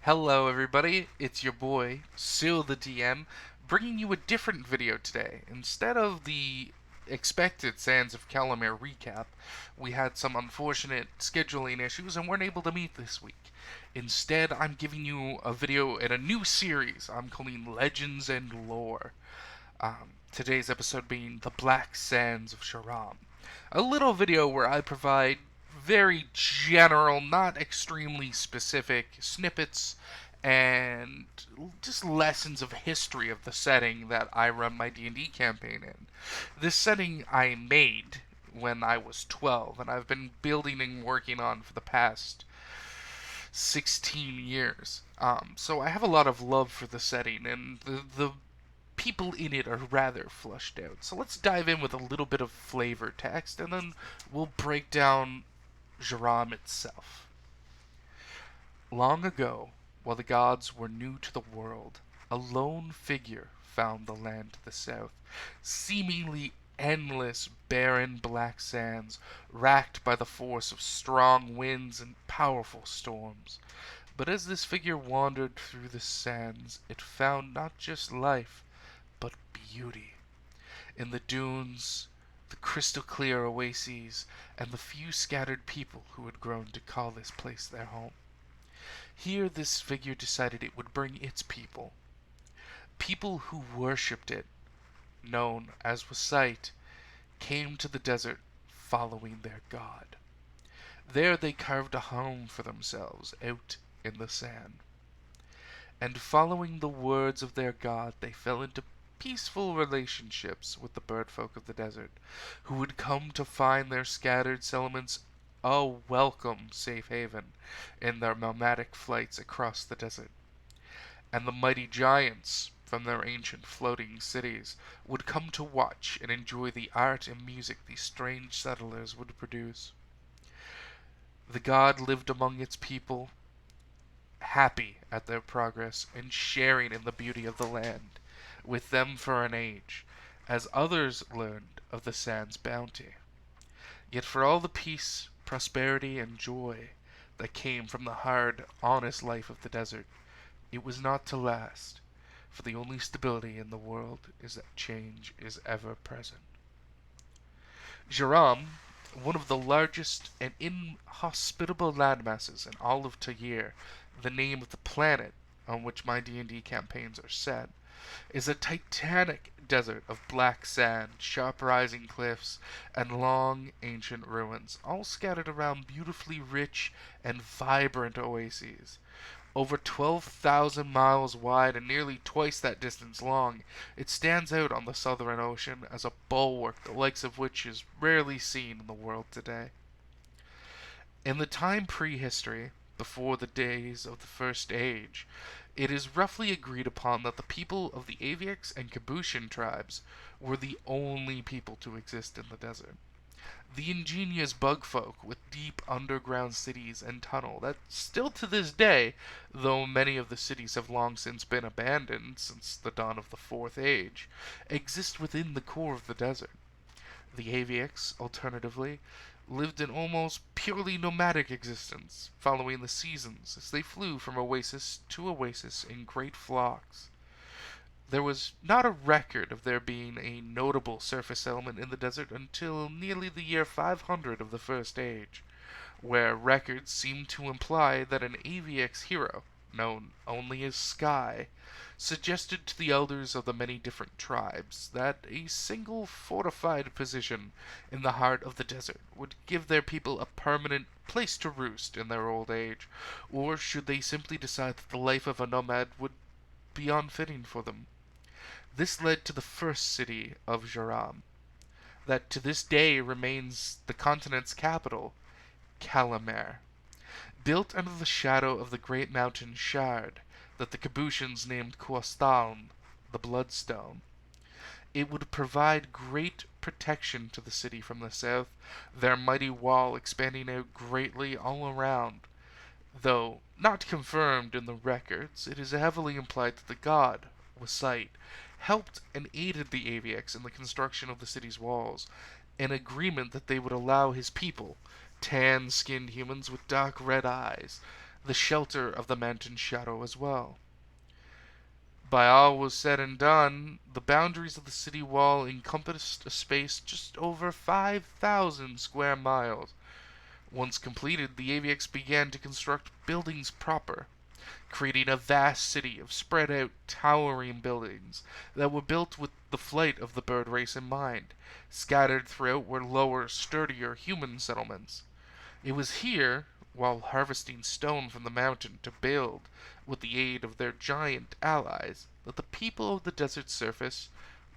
Hello everybody, it's your boy, Sil the DM, bringing you a different video today. Instead of the expected Sands of Calamare recap, we had some unfortunate scheduling issues and weren't able to meet this week. Instead, I'm giving you a video in a new series I'm calling Legends and Lore. Today's episode being The Black Sands of Gerame. A little video where I provide very general, not extremely specific snippets and just lessons of history of the setting that I run my D&D campaign in. This setting I made when I was 12 and I've been building and working on for the past 16 years. So I have a lot of love for the setting, and the people in it are rather flushed out. So let's dive in with a little bit of flavor text, and then we'll break down Gerame itself. Long ago, while the gods were new to the world, a lone figure found the land to the south, seemingly endless, barren black sands, racked by the force of strong winds and powerful storms. But as this figure wandered through the sands, it found not just life, but beauty. In the dunes, the crystal clear oases, and the few scattered people who had grown to call this place their home. Here this figure decided it would bring its people. People who worshipped it, known as Wasite, came to the desert following their god. There they carved a home for themselves out in the sand. And following the words of their god, they fell into peaceful relationships with the bird folk of the desert, who would come to find their scattered settlements a welcome safe haven in their nomadic flights across the desert. And the mighty giants from their ancient floating cities would come to watch and enjoy the art and music these strange settlers would produce. The god lived among its people, happy at their progress and sharing in the beauty of the land with them for an age, as others learned of the sand's bounty. Yet for all the peace, prosperity, and joy that came from the hard, honest life of the desert, it was not to last, for the only stability in the world is that change is ever present. Gerame, one of the largest and inhospitable landmasses in all of Tyr, the name of the planet on which my D&D campaigns are set, is a titanic desert of black sand, sharp rising cliffs, and long ancient ruins, all scattered around beautifully rich and vibrant oases. Over 12,000 miles wide and nearly twice that distance long, it stands out on the Southern Ocean as a bulwark the likes of which is rarely seen in the world today. In the time prehistory, before the days of the First Age, it is roughly agreed upon that the people of the Aviax and Cabotian tribes were the only people to exist in the desert. The ingenious bug folk with deep underground cities and tunnel that still to this day, though many of the cities have long since been abandoned since the dawn of the Fourth Age, exist within the core of the desert. The Aviax, alternatively, lived an almost purely nomadic existence, following the seasons as they flew from oasis to oasis in great flocks. There was not a record of there being a notable surface settlement in the desert until nearly the year 500 of the First Age, where records seem to imply that an Aviax hero, known only as Sky, suggested to the elders of the many different tribes that a single fortified position in the heart of the desert would give their people a permanent place to roost in their old age, or should they simply decide that the life of a nomad would be unfitting for them. This led to the first city of Gerame, that to this day remains the continent's capital, Calamare, built under the shadow of the great mountain Shard that the Cabotians named Quostaln, the Bloodstone. It would provide great protection to the city from the south, their mighty wall expanding out greatly all around. Though not confirmed in the records, it is heavily implied that the god, Wasite, helped and aided the Aviax in the construction of the city's walls, an agreement that they would allow his people, tan-skinned humans with dark red eyes, the shelter of the mountain shadow as well. By all was said and done, the boundaries of the city wall encompassed a space just over 5,000 square miles. Once completed, the AVX began to construct buildings proper, creating a vast city of spread out, towering buildings that were built with the flight of the bird race in mind. Scattered throughout were lower, sturdier human settlements. It was here, while harvesting stone from the mountain to build, with the aid of their giant allies, that the people of the desert surface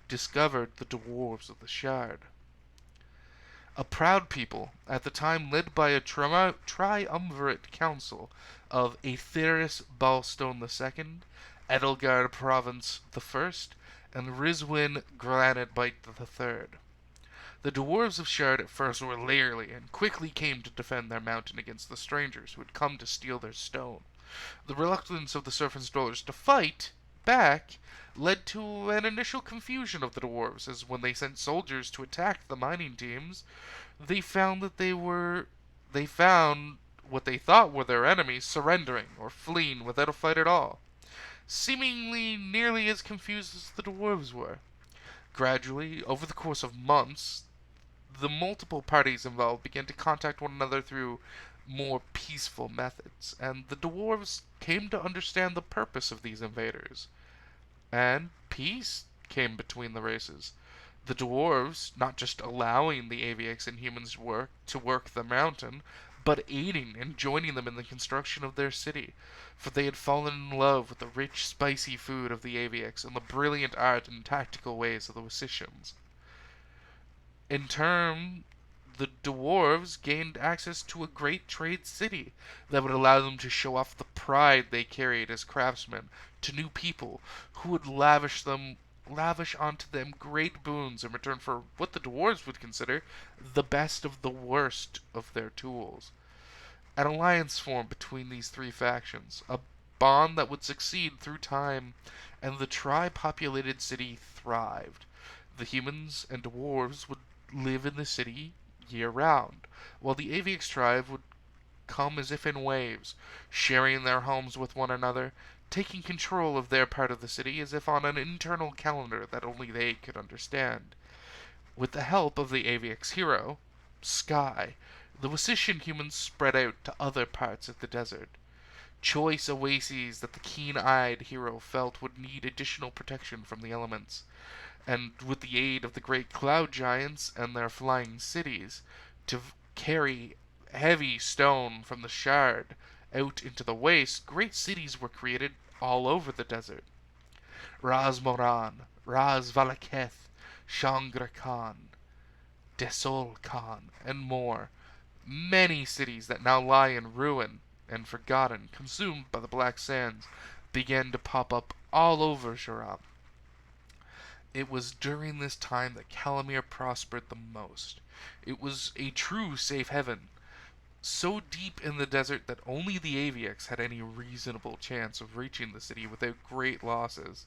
discovered the dwarves of the Shard. A proud people, at the time led by a triumvirate council of Aetherius Balstone II, Edelgard Province I, and Rizwin Granitebite III. The dwarves of Shard at first were leery and quickly came to defend their mountain against the strangers who had come to steal their stone. The reluctance of the surface dwellers to fight back led to an initial confusion of the dwarves, as when they sent soldiers to attack the mining teams, they found what they thought were their enemies surrendering or fleeing without a fight at all, seemingly nearly as confused as the dwarves were. Gradually, over the course of months, the multiple parties involved began to contact one another through more peaceful methods, and the dwarves came to understand the purpose of these invaders. And peace came between the races. The dwarves not just allowing the AVX and humans to work the mountain, but aiding and joining them in the construction of their city, for they had fallen in love with the rich, spicy food of the AVX and the brilliant art and tactical ways of the Wissicians. In turn, the dwarves gained access to a great trade city that would allow them to show off the pride they carried as craftsmen to new people who would lavish onto them great boons in return for what the dwarves would consider the best of the worst of their tools. An alliance formed between these three factions, a bond that would succeed through time, and the tri-populated city thrived. The humans and dwarves would live in the city year-round, while the AVX tribe would come as if in waves, sharing their homes with one another, taking control of their part of the city as if on an internal calendar that only they could understand. With the help of the AVX hero, Sky, the Wissician humans spread out to other parts of the desert. Choice oases that the keen-eyed hero felt would need additional protection from the elements, and with the aid of the great cloud giants and their flying cities, to carry heavy stone from the Shard out into the waste, great cities were created all over the desert. Ras Moran, Ras Valaketh, Shangri Khan, Desol Khan, and more. Many cities that now lie in ruin and forgotten, consumed by the Black Sands, began to pop up all over Gerame. It was during this time that Calamir prospered the most. It was a true safe haven, so deep in the desert that only the AVX had any reasonable chance of reaching the city without great losses.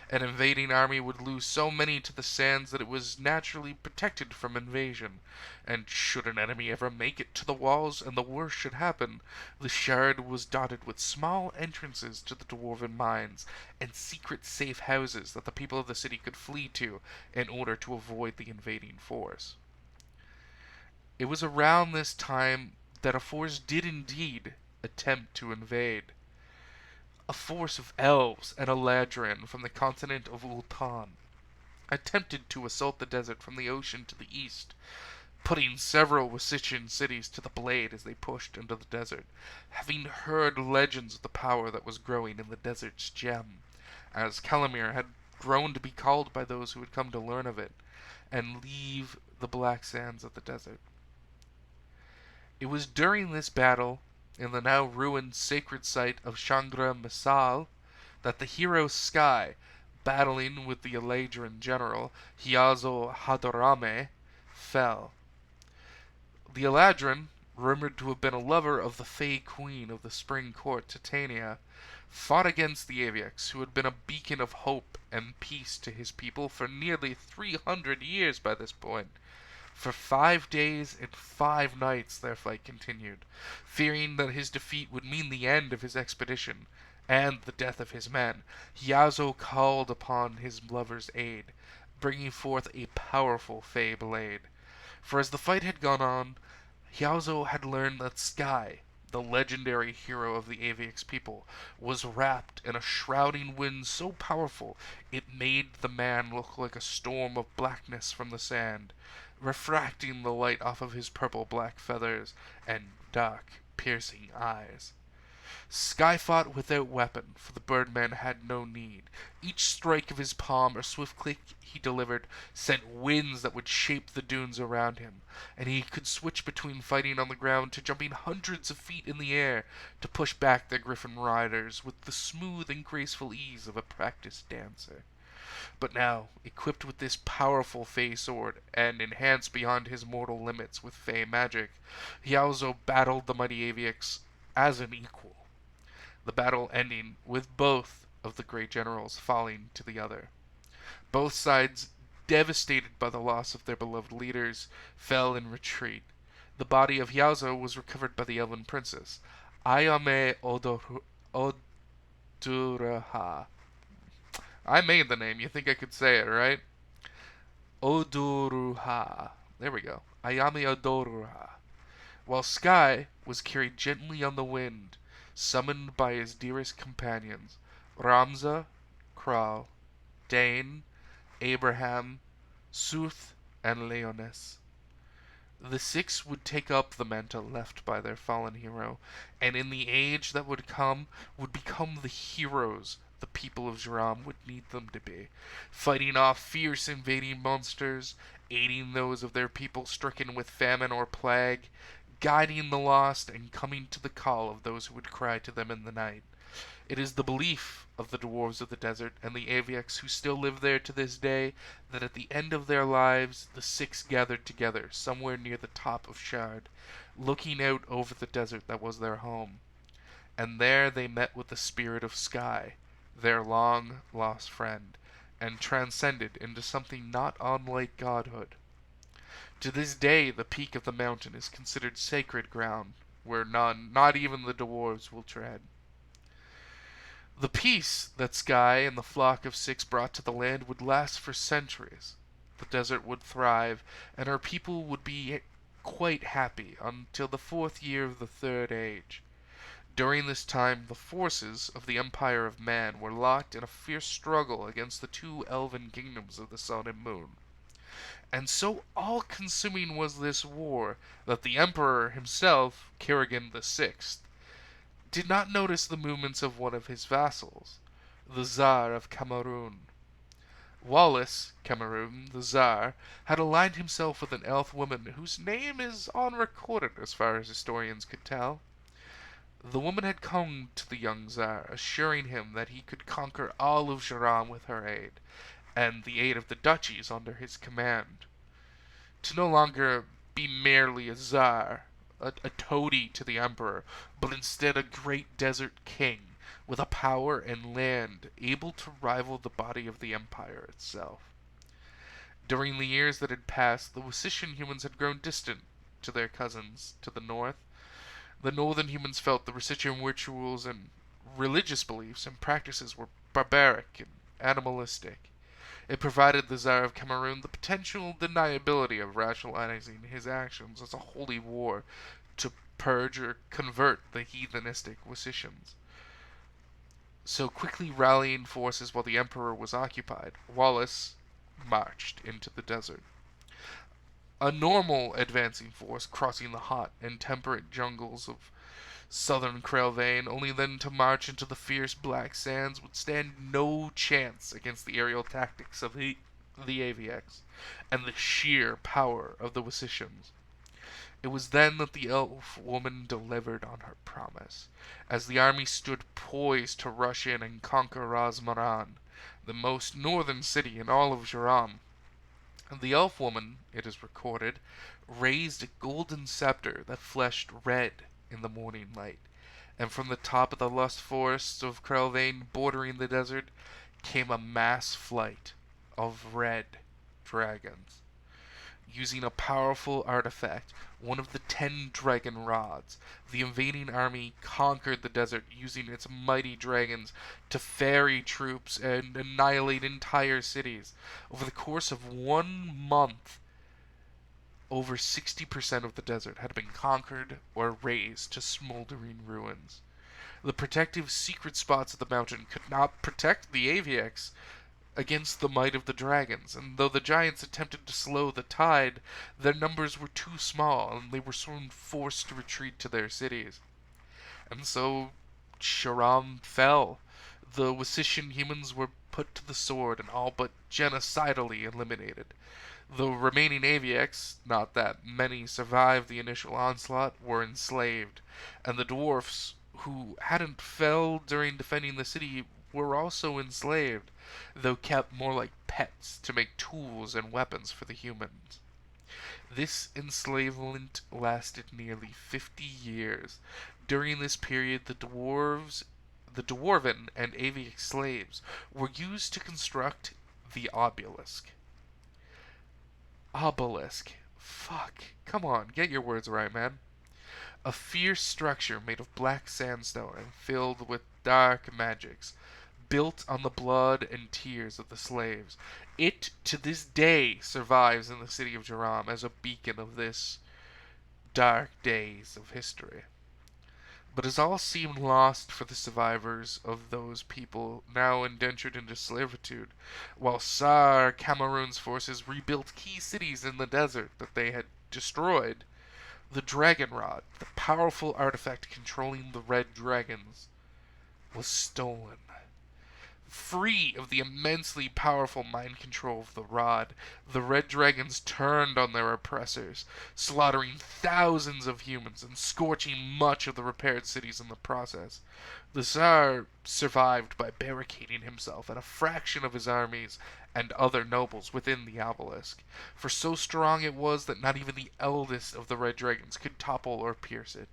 An invading army would lose so many to the sands that it was naturally protected from invasion, and should an enemy ever make it to the walls and the worst should happen, the Shard was dotted with small entrances to the dwarven mines and secret safe houses that the people of the city could flee to in order to avoid the invading force. It was around this time that a force did indeed attempt to invade. A force of elves and Eladrin from the continent of Ultan attempted to assault the desert from the ocean to the east, putting several Wissician cities to the blade as they pushed into the desert, having heard legends of the power that was growing in the desert's gem, as Calamir had grown to be called by those who had come to learn of it, and leave the black sands of the desert. It was during this battle, in the now ruined sacred site of Changra Masal, that the hero Sky, battling with the Eladrin general Hiazo Hadarame, fell. The Eladrin, rumored to have been a lover of the Fey Queen of the Spring Court, Titania, fought against the Aviex, who had been a beacon of hope and peace to his people for nearly 300 years by this point. For 5 days and 5 nights their fight continued. Fearing that his defeat would mean the end of his expedition and the death of his men, Hyazo called upon his lover's aid, bringing forth a powerful Fey blade. For as the fight had gone on, Hyazo had learned that Sky, the legendary hero of the Avix people, was wrapped in a shrouding wind so powerful it made the man look like a storm of blackness from the sand, refracting the light off of his purple-black feathers and dark, piercing eyes. Sky fought without weapon, for the Birdman had no need. Each strike of his palm or swift click he delivered sent winds that would shape the dunes around him, and he could switch between fighting on the ground to jumping hundreds of feet in the air to push back the griffin riders with the smooth and graceful ease of a practiced dancer. But now, equipped with this powerful Fey sword, and enhanced beyond his mortal limits with Fey magic, Hyaozo battled the mighty Avix as an equal, the battle ending with both of the great generals falling to the other. Both sides, devastated by the loss of their beloved leaders, fell in retreat. The body of Hyaozo was recovered by the elven princess, Ayame Oduraha. I made the name, you think I could say it, right? Odoruha. There we go. Ayame Odoruha. While Sky was carried gently on the wind, summoned by his dearest companions, Ramza, Kral, Dane, Abraham, Suth, and Leonis. The six would take up the mantle left by their fallen hero, and in the age that would come, would become the heroes the people of Gerame would need them to be, fighting off fierce invading monsters, aiding those of their people stricken with famine or plague, guiding the lost, and coming to the call of those who would cry to them in the night. It is the belief of the dwarves of the desert and the Avix who still live there to this day that at the end of their lives the six gathered together somewhere near the top of Shard, looking out over the desert that was their home. And there they met with the spirit of Sky, their long-lost friend, and transcended into something not unlike godhood. To this day the peak of the mountain is considered sacred ground, where none, not even the dwarves, will tread. The peace that Sky and the flock of six brought to the land would last for centuries. The desert would thrive, and her people would be quite happy until the 4th year of the Third Age. During this time, the forces of the Empire of Man were locked in a fierce struggle against the two elven kingdoms of the Sun and Moon. And so all-consuming was this war that the Emperor himself, Kerrigan VI, did not notice the movements of one of his vassals, the Tsar of Cameroon. Wallace Cameroon, the Tsar, had aligned himself with an elf woman whose name is unrecorded as far as historians could tell. The woman had come to the young Tsar, assuring him that he could conquer all of Gerame with her aid, and the aid of the duchies under his command. To no longer be merely a Tsar, a toady to the Emperor, but instead a great desert king, with a power and land able to rival the body of the Empire itself. During the years that had passed, the Wissitian humans had grown distant to their cousins to the north. The northern humans felt the Wissitian rituals and religious beliefs and practices were barbaric and animalistic. It provided the Tsar of Cameroon the potential deniability of rationalizing his actions as a holy war to purge or convert the heathenistic Wissitians. So quickly rallying forces while the Emperor was occupied, Wallace marched into the desert. A normal advancing force crossing the hot and temperate jungles of southern Krelvain, only then to march into the fierce black sands, would stand no chance against the aerial tactics of the Avix and the sheer power of the Wissitians. It was then that the elf woman delivered on her promise, as the army stood poised to rush in and conquer Razmaran, the most northern city in all of Gerame. The elf woman, it is recorded, raised a golden scepter that flashed red in the morning light, and from the top of the lush forests of Krelvain bordering the desert came a mass flight of red dragons. Using a powerful artifact, one of the 10 dragon rods, the invading army conquered the desert using its mighty dragons to ferry troops and annihilate entire cities. Over the course of 1 month, over 60% of the desert had been conquered or razed to smoldering ruins. The protective secret spots of the mountain could not protect the Aviax against the might of the dragons, and though the giants attempted to slow the tide, their numbers were too small, and they were soon forced to retreat to their cities. And so Gerame fell. The Wassitian humans were put to the sword and all but genocidally eliminated. The remaining Aviax, not that many survived the initial onslaught, were enslaved, and the dwarfs, who hadn't fell during defending the city, were also enslaved, though kept more like pets to make tools and weapons for the humans. This enslavement lasted nearly 50 years. During this period, the dwarven and Aviax slaves were used to construct the obelisk. Obelisk. Fuck. Come on, get your words right, man. A fierce structure made of black sandstone and filled with dark magics, built on the blood and tears of the slaves. It, to this day, survives in the city of Gerame as a beacon of this dark days of history. But as all seemed lost for the survivors of those people now indentured into servitude, while Tsar Cameroon's forces rebuilt key cities in the desert that they had destroyed, the Dragon Rod, the powerful artifact controlling the Red Dragons, was stolen. Free of the immensely powerful mind control of the rod, the Red Dragons turned on their oppressors, slaughtering thousands of humans and scorching much of the repaired cities in the process. The Tsar survived by barricading himself and a fraction of his armies and other nobles within the obelisk, for so strong it was that not even the eldest of the Red Dragons could topple or pierce it.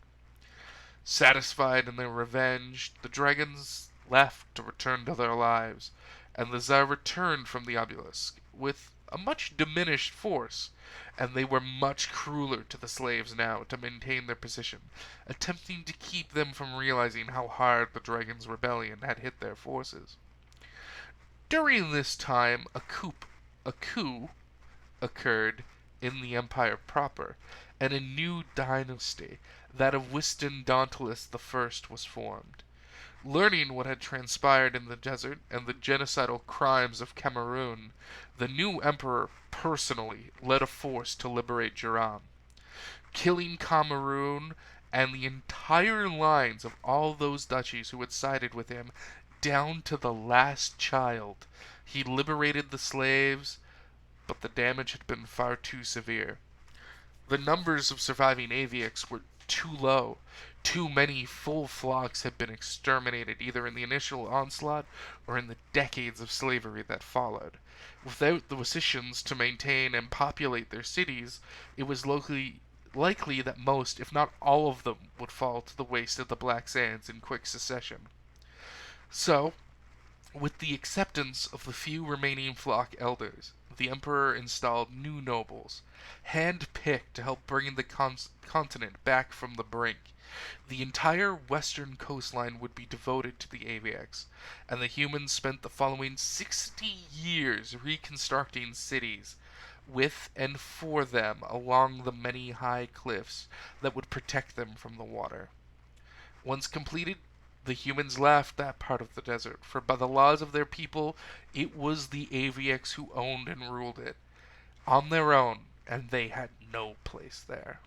Satisfied in their revenge, the dragons left to return to their lives, and the Tsar returned from the obelisk with a much diminished force, and they were much crueler to the slaves now to maintain their position, attempting to keep them from realizing how hard the dragon's rebellion had hit their forces. During this time, a coup occurred in the empire proper, and a new dynasty, that of Wiston Dauntless I, was formed. Learning what had transpired in the desert and the genocidal crimes of Cameroon, the new emperor personally led a force to liberate Gerame. Killing Cameroon and the entire lines of all those duchies who had sided with him, down to the last child, he liberated the slaves, but the damage had been far too severe. The numbers of surviving Aviacs were too low. Too many full flocks had been exterminated either in the initial onslaught or in the decades of slavery that followed. Without the Wassitians to maintain and populate their cities, it was likely that most, if not all of them, would fall to the waste of the Black Sands in quick succession. So, with the acceptance of the few remaining flock elders, the emperor installed new nobles, hand-picked to help bring the continent back from the brink. The entire western coastline would be devoted to the Aviacs, and the humans spent the following 60 years reconstructing cities with and for them along the many high cliffs that would protect them from the water. Once completed, the humans left that part of the desert, for by the laws of their people, it was the Aviacs who owned and ruled it, on their own, and they had no place there.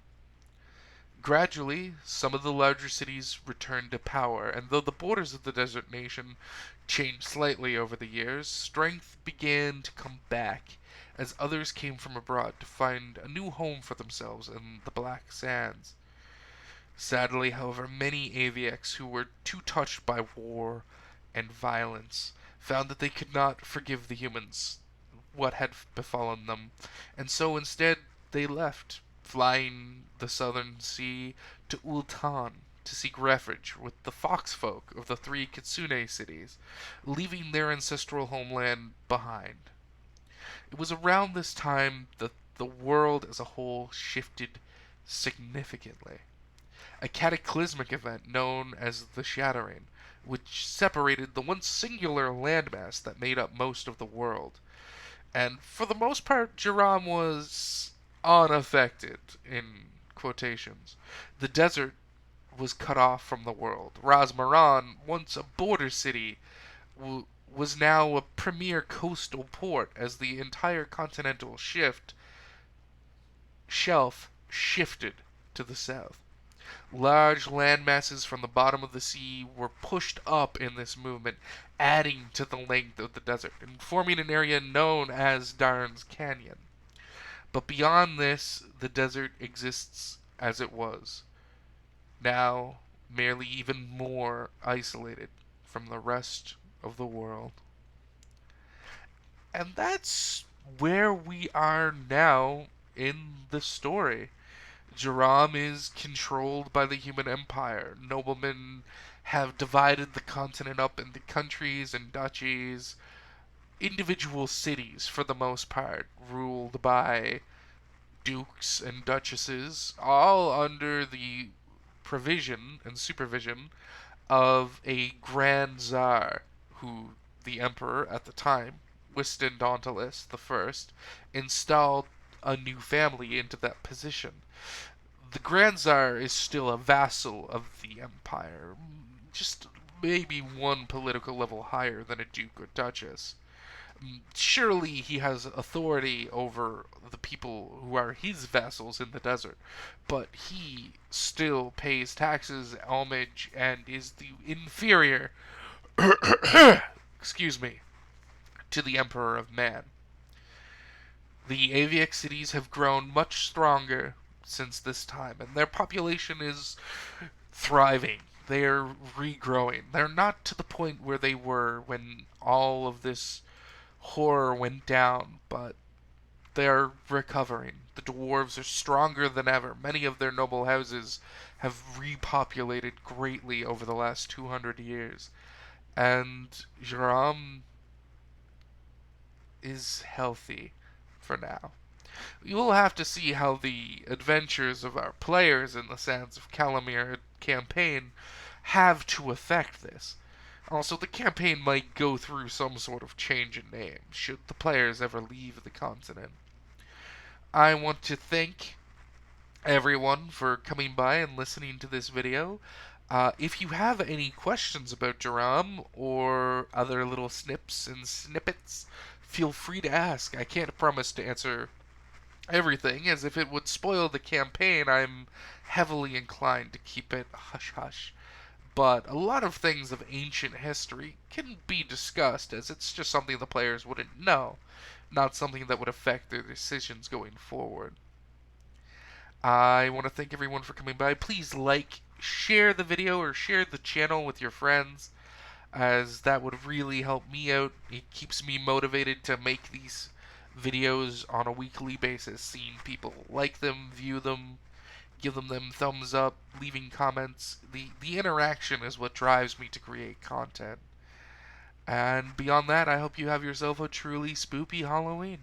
Gradually, some of the larger cities returned to power, and though the borders of the desert nation changed slightly over the years, strength began to come back as others came from abroad to find a new home for themselves in the Black Sands. Sadly, however, many Aviacs who were too touched by war and violence found that they could not forgive the humans what had befallen them, and so instead they left, flying the southern sea to Ultan to seek refuge with the fox folk of the three Kitsune cities, leaving their ancestral homeland behind. It was around this time that the world as a whole shifted significantly. A cataclysmic event known as the Shattering, which separated the once singular landmass that made up most of the world. And for the most part, Gerame was unaffected, in quotations. The desert was cut off from the world. Rasmaran, once a border city, was now a premier coastal port as the entire continental shelf shifted to the south. Large land masses from the bottom of the sea were pushed up in this movement, adding to the length of the desert and forming an area known as Darn's Canyon. But beyond this, the desert exists as it was, now merely even more isolated from the rest of the world. And that's where we are now in the story. Gerame is controlled by the human empire. Noblemen have divided the continent up into countries and duchies, individual cities for the most part, ruled by dukes and duchesses, all under the provision and supervision of a grand czar, who the emperor at the time, Wiston Dauntless I, installed a new family into that position. The Grand Czar is still a vassal of the empire, just maybe one political level higher than a duke or duchess. Surely he has authority over the people who are his vassals in the desert, but he still pays taxes, homage, and is the inferior, excuse me, to the Emperor of Man. The Aviac cities have grown much stronger since this time, and their population is thriving. They're regrowing. They're not to the point where they were when all of this horror went down, but they're recovering. The dwarves are stronger than ever. Many of their noble houses have repopulated greatly over the last 200 years. And Gerame is healthy for now. We will have to see how the adventures of our players in the Sands of Calamere campaign have to affect this. Also, the campaign might go through some sort of change in name, should the players ever leave the continent. I want to thank everyone for coming by and listening to this video. If you have any questions about Gerame or other little snips and snippets, feel free to ask. I can't promise to answer everything, as if it would spoil the campaign, I'm heavily inclined to keep it hush-hush. But a lot of things of ancient history can be discussed, as it's just something the players wouldn't know, not something that would affect their decisions going forward. I want to thank everyone for coming by. Please like, share the video, or share the channel with your friends, as that would really help me out. It keeps me motivated to make these videos on a weekly basis, seeing people like them, view them, give them thumbs up, leaving comments. The interaction is what drives me to create content. And beyond that, I hope you have yourself a truly spoopy Halloween.